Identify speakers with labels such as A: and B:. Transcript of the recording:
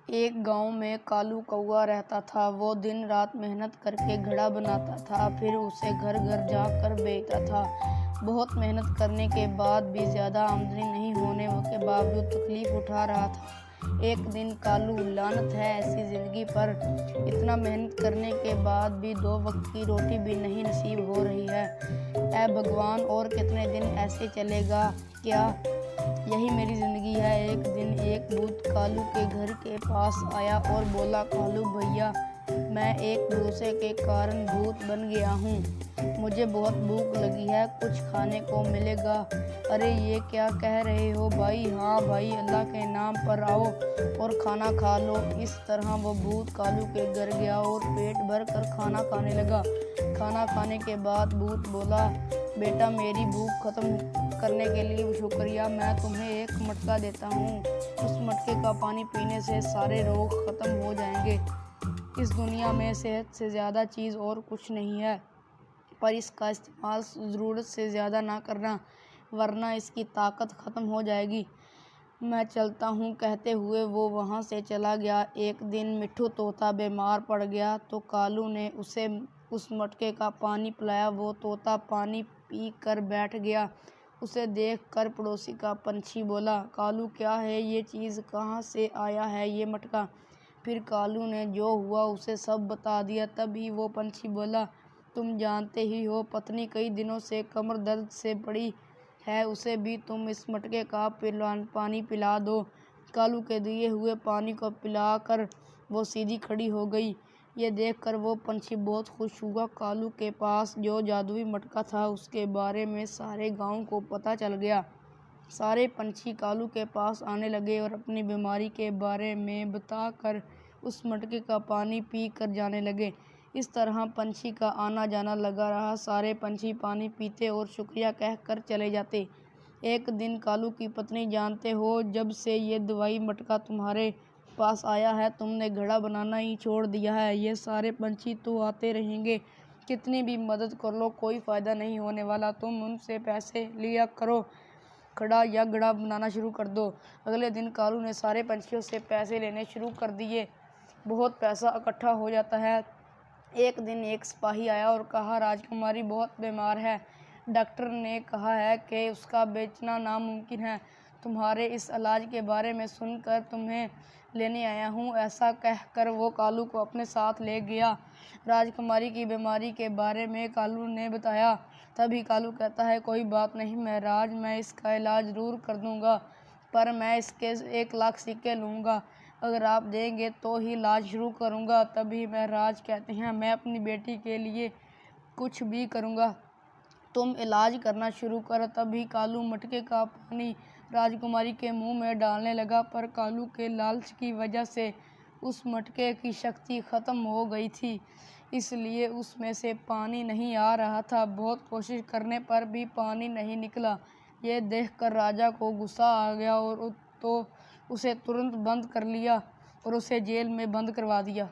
A: ایک گاؤں میں کالو کوا رہتا تھا۔ وہ دن رات محنت کر کے گھڑا بناتا تھا، پھر اسے گھر گھر جا کر بیچتا تھا۔ بہت محنت کرنے کے بعد بھی زیادہ آمدنی نہیں ہونے کے باوجود تکلیف اٹھا رہا تھا۔ ایک دن کالو، لعنت ہے ایسی زندگی پر، اتنا محنت کرنے کے بعد بھی 2 وقت کی روٹی بھی نہیں نصیب ہو رہی ہے۔ اے بھگوان، اور کتنے دن ایسے چلے گا؟ کیا یہی میری زندگی ہے؟ ایک دن ایک بھوت کالو کے گھر کے پاس آیا اور بولا، کالو بھیا، میں ایک بھروسے کے کارن بھوت بن گیا ہوں۔ مجھے بہت بھوک لگی ہے، کچھ کھانے کو ملے گا؟ ارے یہ کیا کہہ رہے ہو بھائی؟ ہاں بھائی، اللہ کے نام پر آؤ اور کھانا کھا لو۔ اس طرح وہ بھوت کالو کے گھر گیا اور پیٹ بھر کر کھانا کھانے لگا۔ کھانا کھانے کے بعد بھوت بولا، بیٹا، میری بھوک ختم کرنے کے لیے شکریہ، میں تمہیں ایک مٹکا دیتا ہوں۔ اس مٹکے کا پانی پینے سے سارے روگ ختم ہو جائیں گے۔ اس دنیا میں صحت سے زیادہ چیز اور کچھ نہیں ہے، پر اس کا استعمال ضرورت سے زیادہ نہ کرنا، ورنہ اس کی طاقت ختم ہو جائے گی۔ میں چلتا ہوں، کہتے ہوئے وہ وہاں سے چلا گیا۔ ایک دن مٹھو طوطا بیمار پڑ گیا تو کالو نے اسے اس مٹکے کا پانی پلایا۔ وہ طوطا پانی پی کر بیٹھ گیا۔ اسے دیکھ کر پڑوسی کا پنچھی بولا، کالو، کیا ہے یہ چیز؟ کہاں سے آیا ہے یہ مٹکا؟ پھر کالو نے جو ہوا اسے سب بتا دیا۔ تب ہی وہ پنچھی بولا، تم جانتے ہی ہو پتنی کئی دنوں سے کمر درد سے پڑی ہے، اسے بھی تم اس مٹکے کا پانی پلا دو۔ کالو کے دیے ہوئے پانی کو پلا کر وہ سیدھی کھڑی ہو گئی۔ یہ دیکھ کر وہ پنچھی بہت خوش ہوا۔ کالو کے پاس جو جادوئی مٹکا تھا اس کے بارے میں سارے گاؤں کو پتہ چل گیا۔ سارے پنچھی کالو کے پاس آنے لگے اور اپنی بیماری کے بارے میں بتا کر اس مٹکے کا پانی پی کر جانے لگے۔ اس طرح پنچھی کا آنا جانا لگا رہا۔ سارے پنچھی پانی پیتے اور شکریہ کہہ کر چلے جاتے۔ ایک دن کالو کی پتنی، جانتے ہو جب سے یہ دوائی مٹکا تمہارے پاس آیا ہے تم نے گھڑا بنانا ہی چھوڑ دیا ہے۔ یہ سارے پنچھی تو آتے رہیں گے، کتنی بھی مدد کر لو کوئی فائدہ نہیں ہونے والا، تم ان سے پیسے لیا کرو، کھڑا یا گھڑا بنانا شروع کر دو۔ اگلے دن کالو نے سارے پنچھیوں سے پیسے لینے شروع کر دیے۔ بہت پیسہ اکٹھا ہو جاتا ہے۔ ایک دن ایک سپاہی آیا اور کہا، راجکماری بہت بیمار ہے، ڈاکٹر نے کہا ہے کہ اس کا بچنا ناممکن ہے۔ تمہارے اس علاج کے بارے میں سن کر تمہیں لینے آیا ہوں۔ ایسا کہہ کر وہ کالو کو اپنے ساتھ لے گیا۔ راجکماری کی بیماری کے بارے میں کالو نے بتایا۔ تبھی کالو کہتا ہے، کوئی بات نہیں مہاراج، میں اس کا علاج ضرور کر دوں گا، پر میں اس کے 1 لاکھ سکے لوں گا، اگر آپ دیں گے تو ہی علاج شروع کروں گا۔ تبھی مہاراج کہتے ہیں، میں اپنی بیٹی کے لیے کچھ بھی کروں گا، تم علاج کرنا شروع کر۔ تبھی کالو مٹکے کا پانی راجکماری کے منہ میں ڈالنے لگا، پر کالو کے لالچ کی وجہ سے اس مٹکے کی شکتی ختم ہو گئی تھی، اس لیے اس میں سے پانی نہیں آ رہا تھا۔ بہت کوشش کرنے پر بھی پانی نہیں نکلا۔ یہ دیکھ کر راجا کو غصہ آ گیا اور تو اسے ترنت بند کر لیا اور اسے جیل میں بند کروا دیا۔